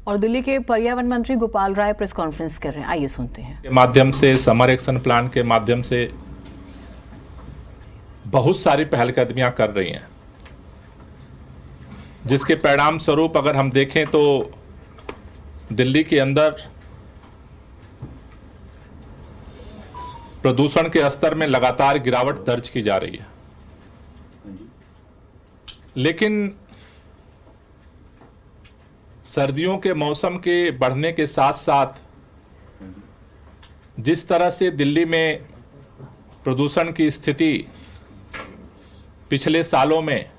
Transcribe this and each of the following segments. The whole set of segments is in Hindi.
और दिल्ली के पर्यावरण मंत्री गोपाल राय प्रेस कॉन्फ्रेंस कर रहे हैं, आइए सुनते हैं। के माध्यम से समर एक्शन प्लान के माध्यम से बहुत सारी पहलकदमियां कर रही हैं, जिसके परिणाम स्वरूप अगर हम देखें तो दिल्ली के अंदर प्रदूषण के स्तर में लगातार गिरावट दर्ज की जा रही है। लेकिन सर्दियों के मौसम के बढ़ने के साथ साथ जिस तरह से दिल्ली में प्रदूषण की स्थिति पिछले सालों में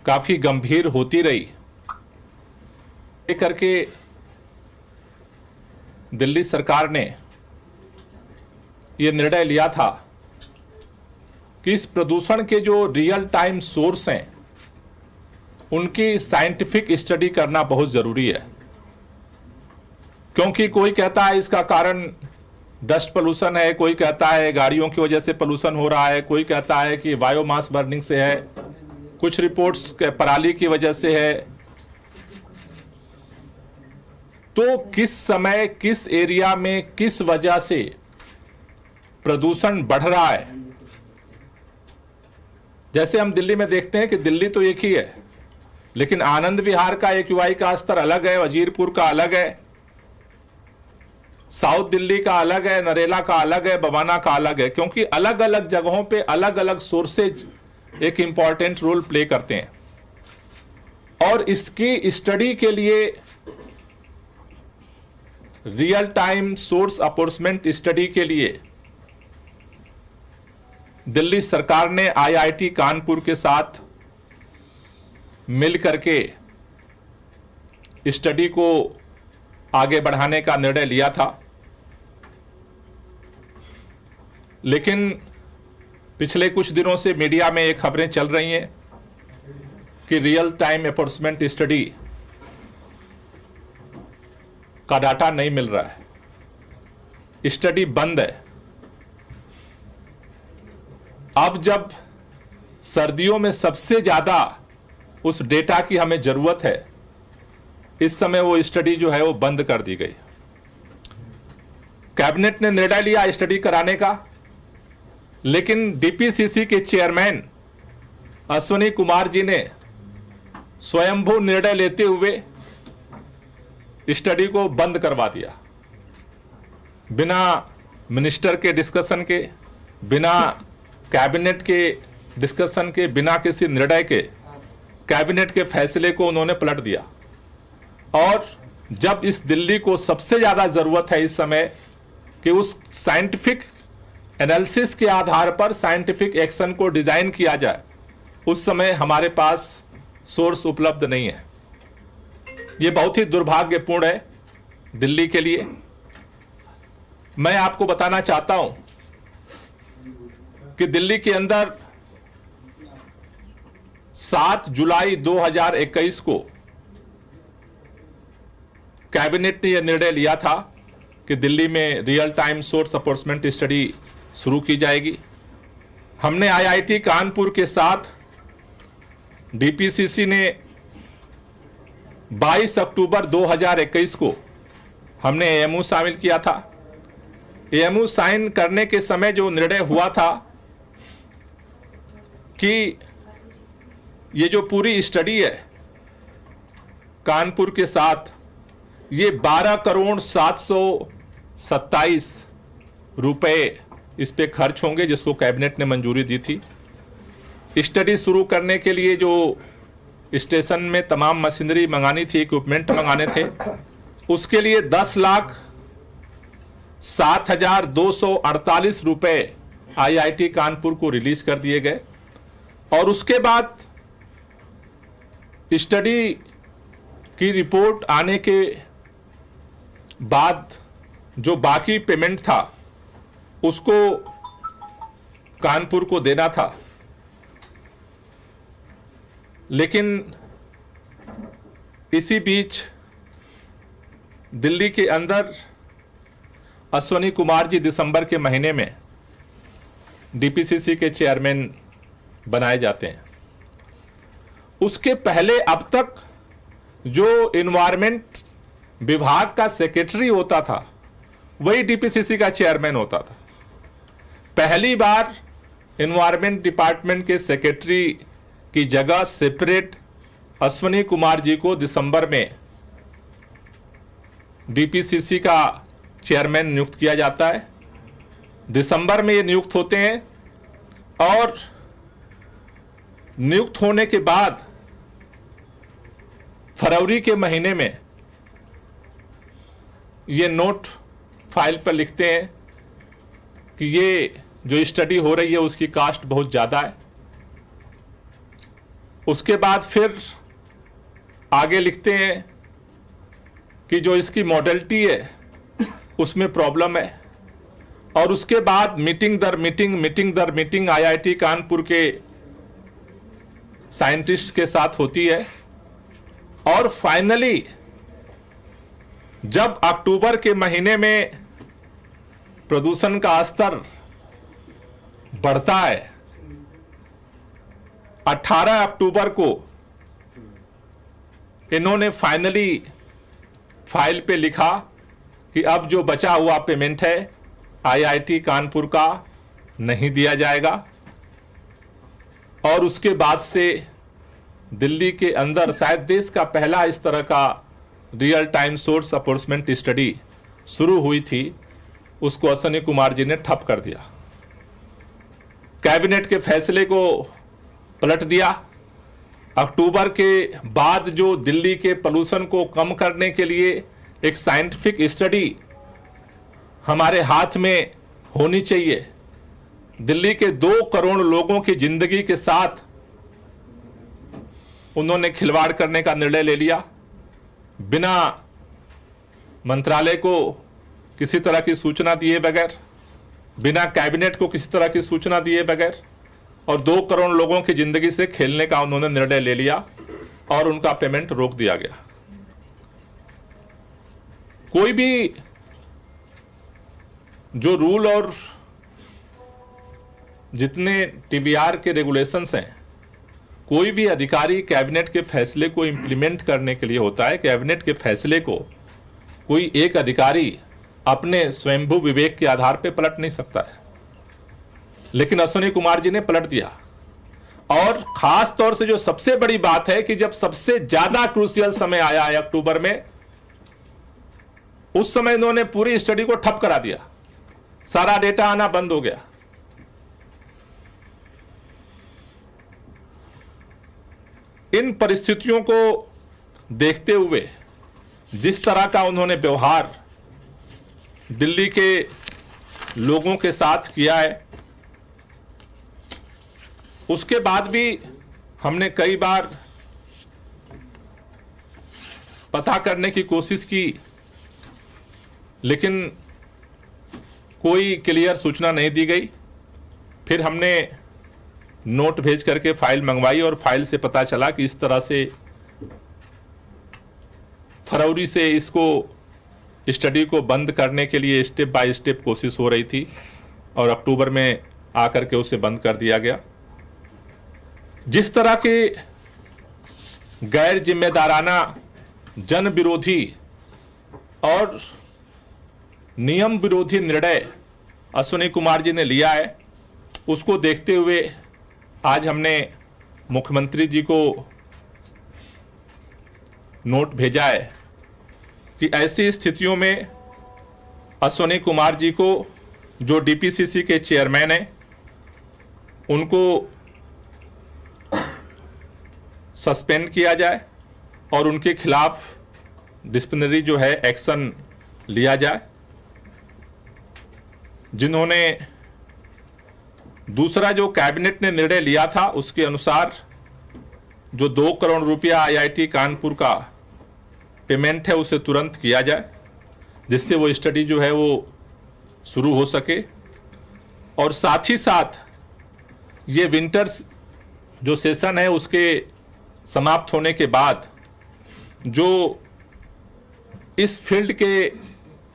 काफी गंभीर होती रही, ये करके दिल्ली सरकार ने ये निर्णय लिया था कि इस प्रदूषण के जो रियल टाइम सोर्स हैं उनकी साइंटिफिक स्टडी करना बहुत जरूरी है। क्योंकि कोई कहता है इसका कारण डस्ट पोल्यूशन है, कोई कहता है गाड़ियों की वजह से पोल्यूशन हो रहा है, कोई कहता है कि बायोमास बर्निंग से है, कुछ रिपोर्ट्स पराली की वजह से है। तो किस समय किस एरिया में किस वजह से प्रदूषण बढ़ रहा है, जैसे हम दिल्ली में देखते हैं कि दिल्ली तो एक ही है, लेकिन आनंद विहार का एक्यूआई का स्तर अलग है, वजीरपुर का अलग है, साउथ दिल्ली का अलग है, नरेला का अलग है, बवाना का अलग है, क्योंकि अलग अलग जगहों पे अलग अलग सोर्सेज एक इंपॉर्टेंट रोल प्ले करते हैं। और इसकी स्टडी के लिए रियल टाइम सोर्स अपॉर्चमेंट स्टडी के लिए दिल्ली सरकार ने आईआईटी कानपुर के साथ मिल करके स्टडी को आगे बढ़ाने का निर्णय लिया था। लेकिन पिछले कुछ दिनों से मीडिया में एक खबरें चल रही हैं कि रियल टाइम एनफोर्समेंट स्टडी का डाटा नहीं मिल रहा है, स्टडी बंद है। अब जब सर्दियों में सबसे ज्यादा उस डेटा की हमें जरूरत है, इस समय वो स्टडी जो है वो बंद कर दी गई। कैबिनेट ने निर्णय लिया स्टडी कराने का, लेकिन डीपीसीसी के चेयरमैन अश्विनी कुमार जी ने स्वयंभू निर्णय लेते हुए स्टडी को बंद करवा दिया। बिना मिनिस्टर के डिस्कशन के, बिना कैबिनेट के डिस्कशन के, बिना किसी निर्णय के कैबिनेट के फैसले को उन्होंने पलट दिया। और जब इस दिल्ली को सबसे ज्यादा जरूरत है इस समय कि उस साइंटिफिक एनालिसिस के आधार पर साइंटिफिक एक्शन को डिजाइन किया जाए, उस समय हमारे पास सोर्स उपलब्ध नहीं है। यह बहुत ही दुर्भाग्यपूर्ण है दिल्ली के लिए। मैं आपको बताना चाहता हूं कि दिल्ली के अंदर 7 जुलाई 2021 को कैबिनेट ने यह निर्णय लिया था कि दिल्ली में रियल टाइम सोर्स अपॉर्चमेंट स्टडी शुरू की जाएगी। हमने आईआईटी कानपुर के साथ डीपीसीसी ने 22 अक्टूबर 2021 को हमने एएमयू शामिल किया था। एएमयू साइन करने के समय जो निर्णय हुआ था कि ये जो पूरी स्टडी है कानपुर के साथ, ये 12 करोड़ 727 रुपए इस पे खर्च होंगे, जिसको कैबिनेट ने मंजूरी दी थी। स्टडी शुरू करने के लिए जो स्टेशन में तमाम मशीनरी मंगानी थी, इक्विपमेंट मंगाने थे, उसके लिए 10,07,248 रुपए आईआईटी कानपुर को रिलीज कर दिए गए। और उसके बाद स्टडी की रिपोर्ट आने के बाद जो बाकी पेमेंट था उसको कानपुर को देना था। लेकिन इसी बीच दिल्ली के अंदर अश्विनी कुमार जी दिसंबर के महीने में डीपीसीसी के चेयरमैन बनाए जाते हैं। उसके पहले अब तक जो इन्वायरमेंट विभाग का सेक्रेटरी होता था वही डीपीसीसी का चेयरमैन होता था। पहली बार इन्वायरमेंट डिपार्टमेंट के सेक्रेटरी की जगह सेपरेट अश्विनी कुमार जी को दिसंबर में डीपीसीसी का चेयरमैन नियुक्त किया जाता है। दिसंबर में ये नियुक्त होते हैं और नियुक्त होने के बाद फरवरी के महीने में ये नोट फाइल पर लिखते हैं कि ये जो स्टडी हो रही है उसकी कास्ट बहुत ज़्यादा है। उसके बाद फिर आगे लिखते हैं कि जो इसकी मॉडलिटी है उसमें प्रॉब्लम है। और उसके बाद मीटिंग दर मीटिंग आईआईटी कानपुर के साइंटिस्ट के साथ होती है और फाइनली जब अक्टूबर के महीने में प्रदूषण का स्तर बढ़ता है, 18 अक्टूबर को इन्होंने फाइनली फाइल पे लिखा कि अब जो बचा हुआ पेमेंट है आईआईटी कानपुर का नहीं दिया जाएगा। और उसके बाद से दिल्ली के अंदर शायद देश का पहला इस तरह का रियल टाइम सोर्स अप्रोचमेंट स्टडी शुरू हुई थी, उसको अश्विनी कुमार जी ने ठप कर दिया। कैबिनेट के फैसले को पलट दिया। अक्टूबर के बाद जो दिल्ली के पोल्यूशन को कम करने के लिए एक साइंटिफिक स्टडी हमारे हाथ में होनी चाहिए, दिल्ली के 2 करोड़ लोगों की जिंदगी के साथ उन्होंने खिलवाड़ करने का निर्णय ले लिया। बिना मंत्रालय को किसी तरह की सूचना दिए बगैर, बिना कैबिनेट को किसी तरह की सूचना दिए बगैर और 2 करोड़ लोगों की जिंदगी से खेलने का उन्होंने निर्णय ले लिया और उनका पेमेंट रोक दिया गया। कोई भी जो रूल और जितने टीबीआर के रेगुलेशंस हैं, कोई भी अधिकारी कैबिनेट के फैसले को इंप्लीमेंट करने के लिए होता है। कैबिनेट के फैसले को कोई एक अधिकारी अपने स्वयंभू विवेक के आधार पर पलट नहीं सकता है, लेकिन अश्विनी कुमार जी ने पलट दिया। और खास तौर से जो सबसे बड़ी बात है कि जब सबसे ज्यादा क्रूशियल समय आया है अक्टूबर में, उस समय इन्होंने पूरी स्टडी को ठप करा दिया, सारा डेटा आना बंद हो गया। इन परिस्थितियों को देखते हुए जिस तरह का उन्होंने व्यवहार दिल्ली के लोगों के साथ किया है, उसके बाद भी हमने कई बार पता करने की कोशिश की, लेकिन कोई क्लियर सूचना नहीं दी गई। फिर हमने नोट भेज करके फाइल मंगवाई और फाइल से पता चला कि इस तरह से फरवरी से इसको स्टडी को बंद करने के लिए स्टेप बाय स्टेप कोशिश हो रही थी और अक्टूबर में आकर के उसे बंद कर दिया गया। जिस तरह के गैर जिम्मेदाराना, जन विरोधी और नियम विरोधी निर्णय अश्विनी कुमार जी ने लिया है, उसको देखते हुए आज हमने मुख्यमंत्री जी को नोट भेजा है कि ऐसी स्थितियों में अश्विनी कुमार जी को, जो डीपीसीसी के चेयरमैन हैं, उनको सस्पेंड किया जाए और उनके खिलाफ डिसिप्लिनरी जो है एक्शन लिया जाए। जिन्होंने दूसरा जो कैबिनेट ने निर्णय लिया था उसके अनुसार जो 2 करोड़ रुपया आईआईटी कानपुर का पेमेंट है उसे तुरंत किया जाए, जिससे वो स्टडी जो है वो शुरू हो सके। और साथ ही साथ ये विंटर्स जो सेशन है उसके समाप्त होने के बाद जो इस फील्ड के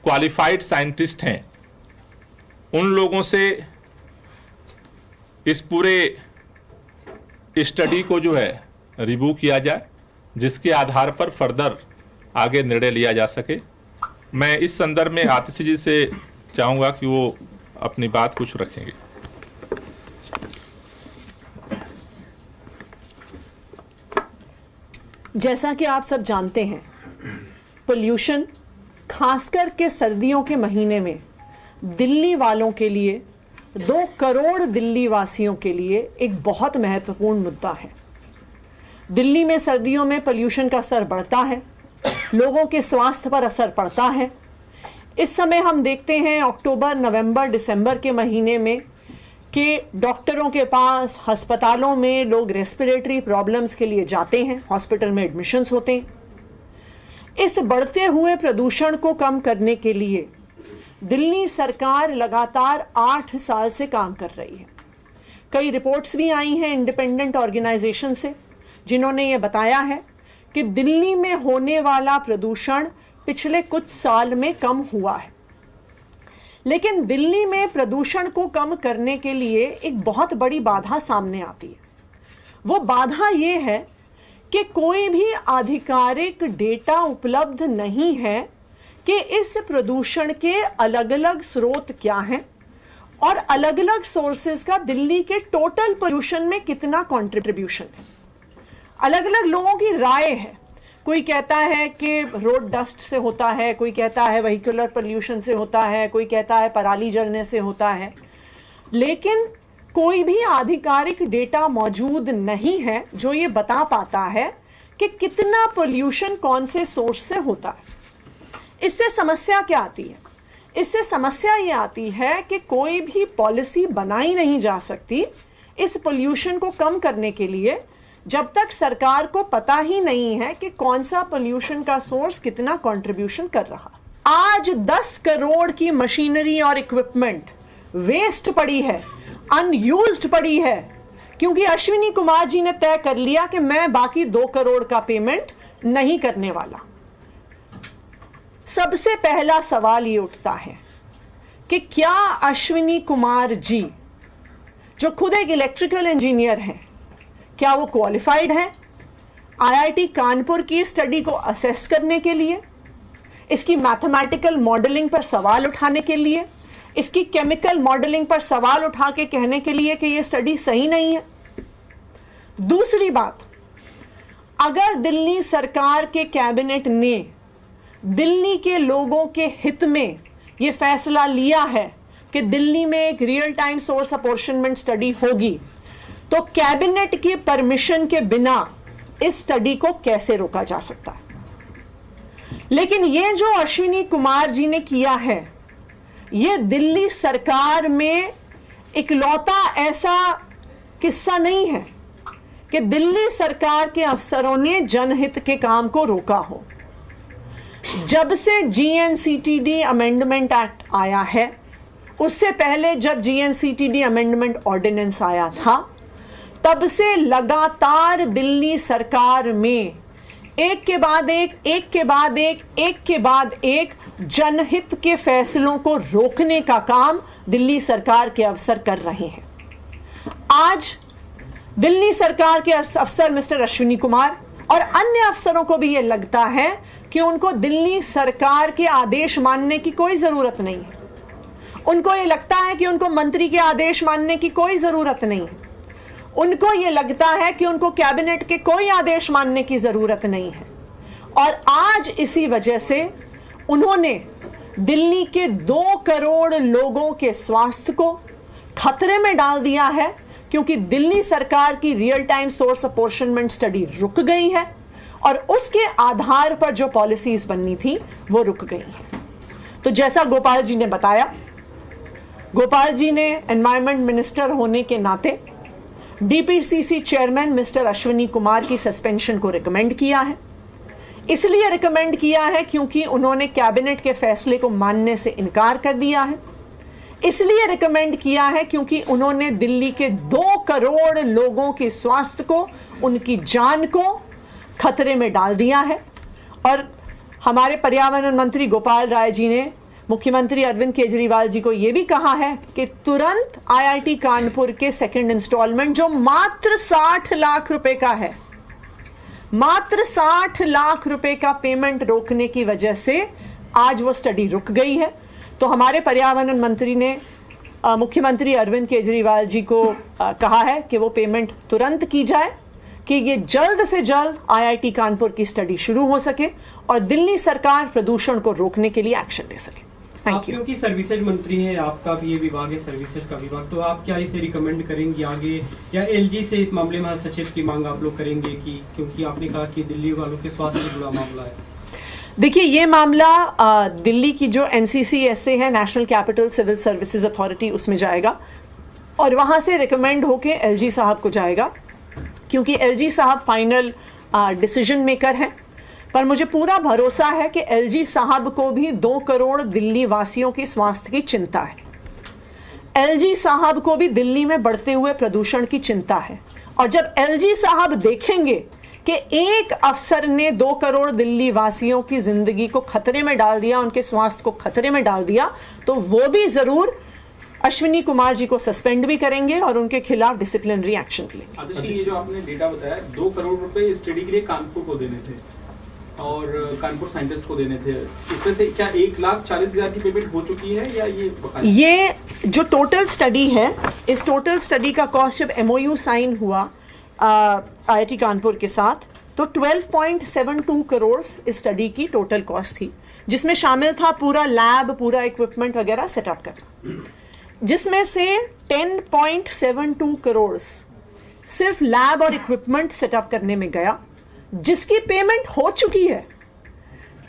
क्वालिफाइड साइंटिस्ट हैं, उन लोगों से इस पूरे स्टडी को जो है रिव्यू किया जाए जिसके आधार पर फर्दर आगे निर्णय लिया जा सके। मैं इस संदर्भ में आतिशी जी से चाहूंगा कि वो अपनी बात कुछ रखेंगे। जैसा कि आप सब जानते हैं, पोल्यूशन खासकर के सर्दियों के महीने में दिल्ली वालों के लिए, 2 करोड़ दिल्ली वासियों के लिए एक बहुत महत्वपूर्ण मुद्दा है। दिल्ली में सर्दियों में पोल्यूशन का स्तर बढ़ता है, लोगों के स्वास्थ्य पर असर पड़ता है। इस समय हम देखते हैं अक्टूबर, नवंबर, दिसंबर के महीने में कि डॉक्टरों के पास, अस्पतालों में लोग रेस्पिरेटरी प्रॉब्लम्स के लिए जाते हैं, हॉस्पिटल में एडमिशन्स होते हैं। इस बढ़ते हुए प्रदूषण को कम करने के लिए दिल्ली सरकार लगातार 8 साल से काम कर रही है। कई रिपोर्ट्स भी आई हैं इंडिपेंडेंट ऑर्गेनाइजेशन से, जिन्होंने ये बताया है कि दिल्ली में होने वाला प्रदूषण पिछले कुछ साल में कम हुआ है। लेकिन दिल्ली में प्रदूषण को कम करने के लिए एक बहुत बड़ी बाधा सामने आती है। वो बाधा ये है कि कोई भी आधिकारिक डेटा उपलब्ध नहीं है कि इस प्रदूषण के अलग अलग स्रोत क्या हैं और अलग अलग सोर्सेज का दिल्ली के टोटल पोल्यूशन में कितना कंट्रीब्यूशन है। अलग अलग लोगों की राय है। कोई कहता है कि रोड डस्ट से होता है, कोई कहता है व्हीकुलर पोल्यूशन से होता है, कोई कहता है पराली जलने से होता है, लेकिन कोई भी आधिकारिक डेटा मौजूद नहीं है जो ये बता पाता है कि कितना पोल्यूशन कौन से सोर्स से होता है। इससे समस्या क्या आती है? इससे समस्या ये आती है कि कोई भी पॉलिसी बनाई नहीं जा सकती इस पोल्यूशन को कम करने के लिए जब तक सरकार को पता ही नहीं है कि कौन सा पोल्यूशन का सोर्स कितना कंट्रीब्यूशन कर रहा। आज 10 करोड़ की मशीनरी और इक्विपमेंट वेस्ट पड़ी है, अनयूज्ड पड़ी है, क्योंकि अश्विनी कुमार जी ने तय कर लिया कि मैं बाकी 2 करोड़ का पेमेंट नहीं करने वाला। सबसे पहला सवाल ये उठता है कि क्या अश्विनी कुमार जी, जो खुद एक इलेक्ट्रिकल इंजीनियर हैं, क्या वो क्वालिफाइड हैं आईआईटी कानपुर की स्टडी को असेस करने के लिए, इसकी मैथमेटिकल मॉडलिंग पर सवाल उठाने के लिए, इसकी केमिकल मॉडलिंग पर सवाल उठा के कहने के लिए कि ये स्टडी सही नहीं है? दूसरी बात, अगर दिल्ली सरकार के कैबिनेट ने दिल्ली के लोगों के हित में ये फैसला लिया है कि दिल्ली में एक real time source apportionment study होगी, तो कैबिनेट की परमिशन के बिना इस स्टडी को कैसे रोका जा सकता है? लेकिन ये जो अश्विनी कुमार जी ने किया है, ये दिल्ली सरकार में इकलौता ऐसा किस्सा नहीं है कि दिल्ली सरकार के अफसरों ने जनहित के काम को रोका हो। जब से जीएनसीटीडी अमेंडमेंट एक्ट आया है, उससे पहले जब जीएनसीटीडी अमेंडमेंट ऑर्डिनेंस आया था, तब से लगातार दिल्ली सरकार में एक के बाद एक जनहित के फैसलों को रोकने का काम दिल्ली सरकार के अफसर कर रहे हैं। आज दिल्ली सरकार के अफसर मिस्टर अश्विनी कुमार और अन्य अफसरों को भी यह लगता है कि उनको दिल्ली सरकार के आदेश मानने की कोई जरूरत नहीं है। उनको यह लगता है कि उनको मंत्री के आदेश मानने की कोई जरूरत नहीं है। उनको यह लगता है कि उनको कैबिनेट के कोई आदेश मानने की जरूरत नहीं है। और आज इसी वजह से उन्होंने दिल्ली के 2 करोड़ लोगों के स्वास्थ्य को खतरे में डाल दिया है, क्योंकि दिल्ली सरकार की real time source apportionment study रुक गई है और उसके आधार पर जो पॉलिसीज बननी थी वो रुक गई है। तो जैसा गोपाल जी ने बताया, गोपाल जी ने एनवायरमेंट मिनिस्टर होने के नाते DPCC chairman mister Ashwini Kumar की सस्पेंशन को रिकमेंड किया है। इसलिए रिकमेंड किया है क्योंकि उन्होंने कैबिनेट के फैसले को मानने से इनकार कर दिया है। इसलिए रिकमेंड किया है क्योंकि उन्होंने दिल्ली के 2 करोड़ लोगों के स्वास्थ्य को, उनकी जान को खतरे में डाल दिया है। और हमारे पर्यावरण मंत्री गोपाल राय जी ने मुख्यमंत्री अरविंद केजरीवाल जी को यह भी कहा है कि तुरंत आईआईटी कानपुर के सेकंड इंस्टॉलमेंट, जो मात्र 60 लाख रुपए का है, मात्र 60 लाख रुपए का पेमेंट रोकने की वजह से आज वो स्टडी रुक गई है। तो हमारे पर्यावरण मंत्री ने मुख्यमंत्री अरविंद केजरीवाल जी को कहा है कि वो पेमेंट तुरंत की जाए, कि ये जल्द से जल्द आईआईटी कानपुर की स्टडी शुरू हो सके और दिल्ली सरकार प्रदूषण को रोकने के लिए एक्शन ले सके। आप क्योंकि सर्विसेज मंत्री हैं, आपका भी ये विभाग है सर्विसेज का विभाग, तो आप क्या इसे रिकमेंड करेंगे आगे, या एलजी से इस मामले में हस्तक्षेप की मांग आप लोग करेंगे कि, क्योंकि आपने कहा कि दिल्ली वालों के स्वास्थ्य से जुड़ा मामला है। देखिए, ये मामला दिल्ली की जो एनसीसीएसए है, national capital civil services authority, उसमें जाएगा और वहां से रिकमेंड होके एलजी साहब को जाएगा, क्योंकि एलजी साहब फाइनल डिसीजन मेकर हैं। पर मुझे पूरा भरोसा है कि एलजी साहब को भी 2 करोड़ दिल्ली वासियों की स्वास्थ्य की चिंता है। एलजी साहब को भी दिल्ली में बढ़ते हुए प्रदूषण की चिंता है। और जब एलजी साहब देखेंगे कि एक अफसर ने 2 करोड़ दिल्ली वासियों की जिंदगी को खतरे में डाल दिया, उनके स्वास्थ्य को खतरे में डाल दिया, तो वो भी जरूर अश्विनी कुमार जी को सस्पेंड भी करेंगे और उनके खिलाफ डिसिप्लिनरी एक्शन लेंगे। आदर्श जी, ये जो आपने डेटा बताया, 2 करोड़ रुपए स्टडी के लिए कानपुर को देने थे और कानपुर साइंटिस्ट को देने थे, इसमें से क्या 1,40,000 की पेमेंट हो चुकी है या ये जो टोटल स्टडी है, इस टोटल स्टडी का कॉस्ट जब एमओयू साइन हुआ आईआईटी कानपुर के साथ, तो 12.72 करोड़ इस स्टडी की टोटल कॉस्ट थी, जिसमें शामिल था पूरा लैब, पूरा इक्विपमेंट वगैरह सेटअप करना, जिसमें से 10.72 करोड़ सिर्फ लैब और इक्विपमेंट सेटअप करने में गया, जिसकी पेमेंट हो चुकी है।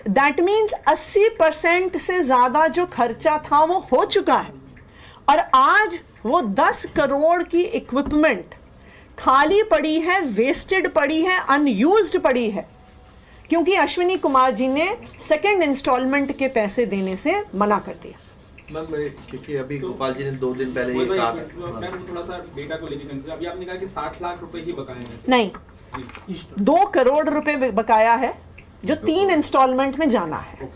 दैट मीन्स 80% से ज्यादा जो खर्चा था वो हो चुका है। और आज वो 10 करोड़ की इक्विपमेंट खाली पड़ी है, वेस्टेड पड़ी है, अनयूज्ड पड़ी है, क्योंकि अश्विनी कुमार जी ने सेकेंड इंस्टॉलमेंट के पैसे देने से मना कर दिया। क्योंकि अभी गोपाल जी ने 2 दिन पहले ये कहा, मैं थोड़ा सा डेटा को लेकर, अभी आपने कहा कि 60 लाख रुपए ही बकाए हैं। नहीं, 2 करोड़ रुपए बकाया है जो 3 इंस्टॉलमेंट में जाना है,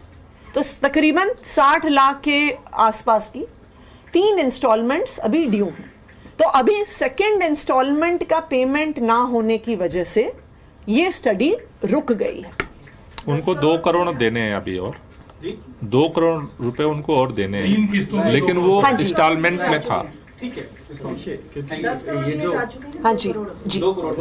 तो तकरीबन 60 लाख के आसपास की 3 इंस्टॉलमेंट्स अभी ड्यू हैं। तो अभी सेकेंड इंस्टॉलमेंट का पेमेंट ना होने की वजह से ये स्टडी रुक गई है। उनको 2 करोड़ देने हैं अभी, और 2 करोड़ रुपए उनको और देने हैं, लेकिन वो इंस्टॉलमेंट में था। ठीक है, क्योंकि ये जो जी 2 करोड़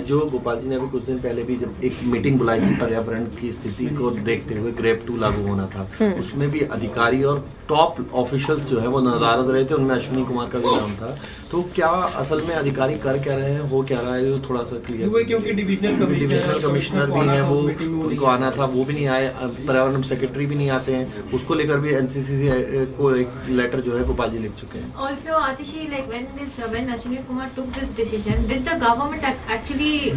जो गोपाल जी ने अभी कुछ दिन पहले भी जब एक मीटिंग बुलाई थी पर्यावरण की स्थिति को देखते हुए, ग्रेप 2 लागू होना था, उसमें भी अधिकारी और टॉप ऑफिशियल्स जो है वो नदारद रहे थे, उनमें अश्विनी कुमार का भी नाम था। तो क्या असल में अधिकारी कर क्या रहे हैं, हो क्या रहा है, थोड़ा सा क्लियर, क्योंकि डिविजनल कमिश्नर भी है, वो उनको आना था, वो भी नहीं आए, पर्यावरण सेक्रेटरी भी नहीं आते हैं, उसको लेकर भी एनसीसी को एक लेटर जो है गोपाल जी लिख चुके हैं। Also, Atishi, like when Ashwini Kumar took this decision, did the government actually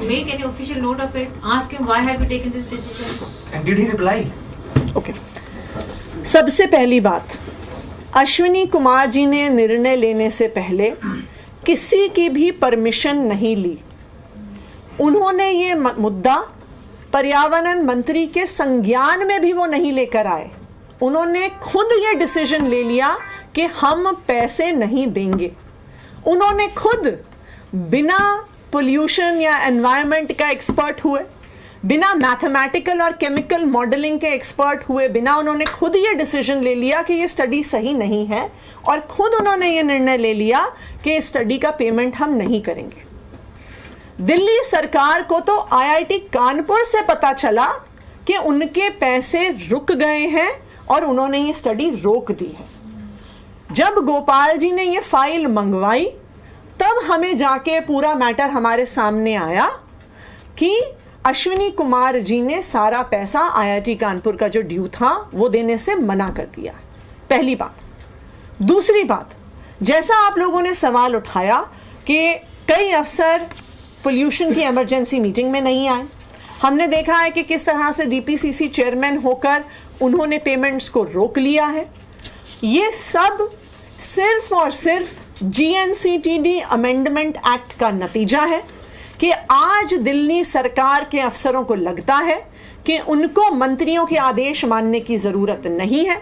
make any official note of it? Ask him why have you taken this decision? And did he reply? Okay, सबसे पहली बात, अश्विनी कुमार जी ने निर्णय लेने से पहले किसी की भी परमिशन नहीं ली। उन्होंने ये मुद्दा पर्यावरण मंत्री के संज्ञान में भी वो नहीं लेकर आए। उन्होंने खुद ये डिसीजन ले लिया कि हम पैसे नहीं देंगे। उन्होंने खुद बिना पोल्यूशन या एनवायरनमेंट का एक्सपर्ट हुए, बिना मैथमेटिकल और केमिकल मॉडलिंग के एक्सपर्ट हुए बिना, उन्होंने खुद ये डिसीजन ले लिया कि ये स्टडी सही नहीं है, और खुद उन्होंने ये निर्णय ले लिया कि इस स्टडी का पेमेंट हम नहीं करेंगे। दिल्ली सरकार को तो आईआईटी कानपुर से पता चला कि उनके पैसे रुक गए हैं और उन्होंने ये स्टडी रोक दी है। जब गोपाल जी ने ये फाइल मंगवाई, तब हमें जाके पूरा मैटर हमारे सामने आया कि अश्विनी कुमार जी ने सारा पैसा आईआईटी कानपुर का जो ड्यू था वो देने से मना कर दिया। पहली बात। दूसरी बात, जैसा आप लोगों ने सवाल उठाया कि कई अफसर पोल्यूशन की इमरजेंसी मीटिंग में नहीं आए, हमने देखा है कि किस तरह से डीपीसीसी चेयरमैन होकर उन्होंने पेमेंट्स को रोक लिया है। ये सब सिर्फ और सिर्फ जीएनसीटीडी अमेंडमेंट एक्ट का नतीजा है कि आज दिल्ली सरकार के अफसरों को लगता है कि उनको मंत्रियों के आदेश मानने की जरूरत नहीं है।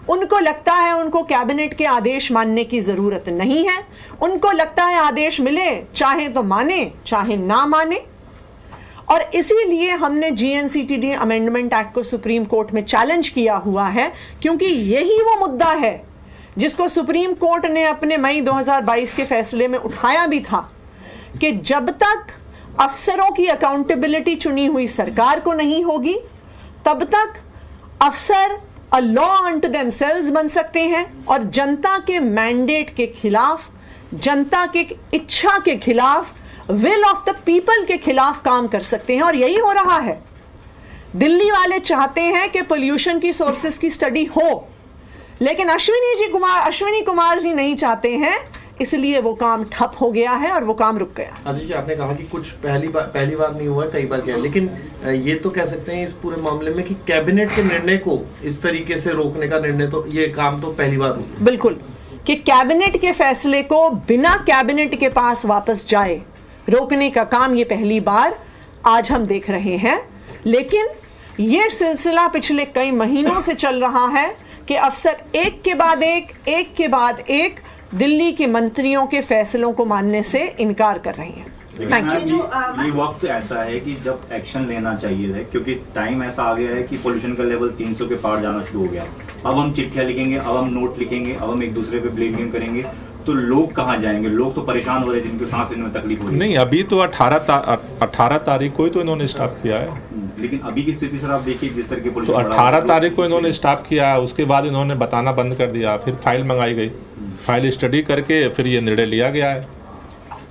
उनको लगता है उनको कैबिनेट के आदेश मानने की जरूरत नहीं है। उनको लगता है आदेश मिले चाहे तो माने चाहे ना माने। और इसीलिए हमने GNCTD अमेंडमेंट एक्ट को सुप्रीम कोर्ट में चैलेंज किया हुआ है, क्योंकि यही वो मुद्दा है जिसको सुप्रीम कोर्ट ने अपने मई 2022 के फैसले में उठाया भी था कि जब तक अफसरों की अकाउंटेबिलिटी चुनी हुई सरकार को नहीं होगी तब तक अफसर अ लॉ अनटू देमसेल्व्स बन सकते हैं और जनता के मैंडेट के खिलाफ, जनता के इच्छा के खिलाफ, विल ऑफ द पीपल के खिलाफ काम कर सकते हैं। और यही हो रहा है। दिल्ली वाले चाहते हैं कि पोल्यूशन की सोर्सेस की स्टडी हो, लेकिन अश्विनी कुमार जी नहीं चाहते हैं, इसलिए वो काम ठप हो गया है और वो काम रुक गया। आदित्य जी, आपने कहा कि कुछ पहली बार नहीं हुआ, कई बार किया, लेकिन ये तो कह सकते हैं इस पूरे मामले में कि कैबिनेट के निर्णय को इस तरीके से रोकने का निर्णय, तो ये काम तो पहली बार हुआ। बिल्कुल, कि कैबिनेट के फैसले को बिना कैबिनेट के पास वापस जाए रोकने का काम ये पहली बार आज हम देख रहे हैं। लेकिन ये सिलसिला पिछले कई महीनों से चल रहा है कि अफसर एक के बाद एक दिल्ली के मंत्रियों के फैसलों को मानने से इनकार कर रही हैं। Thank you. ये वक्त ऐसा है कि जब एक्शन लेना चाहिए है, क्योंकि टाइम ऐसा आ गया है कि पोल्यूशन का लेवल 300 के पार जाना शुरू हो गया। अब हम चिट्ठियां लिखेंगे, अब हम नोट लिखेंगे, अब हम एक दूसरे पे ब्लेम गेम करेंगे, तो लोग कहाँ जाएंगे? लोग तो परेशान हो रहे हैं, जिनको सांस लेने में तकलीफ हो रही है। नहीं, अभी तो 18 तारीख को ही तो इन्होंने स्टॉप किया है। लेकिन अभी की स्थिति सर आप देखिए, जिस तरह की तो 18 तारीख को इन्होंने स्टॉप किया, उसके बाद इन्होंने बताना बंद कर दिया, फिर फाइल मंगाई गई, फाइल स्टडी करके फिर ये निर्णय लिया गया है।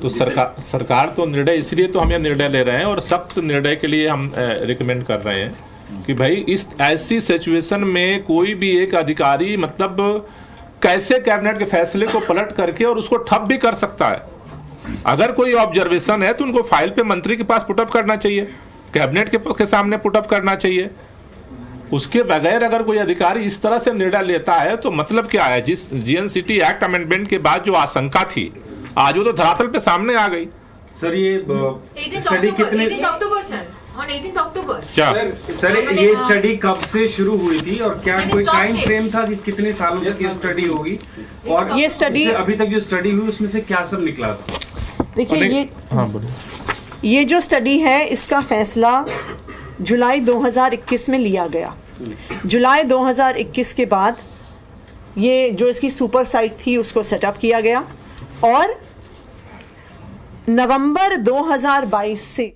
तो सरकार तो निर्णय, इसलिए तो हम ये निर्णय ले रहे हैं और सख्त निर्णय के लिए हम रिकमेंड कर रहे हैं कि भाई इस ऐसी सिचुएशन में कोई भी एक अधिकारी मतलब कैसे कैबिनेट के फैसले को पलट करके और उसको ठप भी कर सकता है। अगर कोई ऑब्जर्वेशन है तो उनको फाइल पे मंत्री के पास पुटअप करना चाहिए, कैबिनेट के सामने पुटअप करना चाहिए। उसके बगैर अगर कोई अधिकारी इस तरह से निर्णय लेता है तो मतलब क्या है? जिस GNCT एक्ट अमेंडमेंट के बाद जो आशंका थी, आज वो तो धरातल पे सामने आ गई। सर ये स्टडी कितने 18 अक्टूबर सर, on 18 अक्टूबर क्या सर ये स्टडी कब से शुरू हुई थी और क्या कोई टाइम फ्रेम था कि कितने सालों तक ये स्टडी होगी? और ये स्टडी अभी तक जो स्टडी हुई उसमें से क्या सब निकला था? देखिए, ये जो स्टडी है इसका फैसला जुलाई 2021 में लिया गया। जुलाई 2021 के बाद ये जो इसकी सुपर साइट थी उसको सेटअप किया गया और नवंबर 2022 से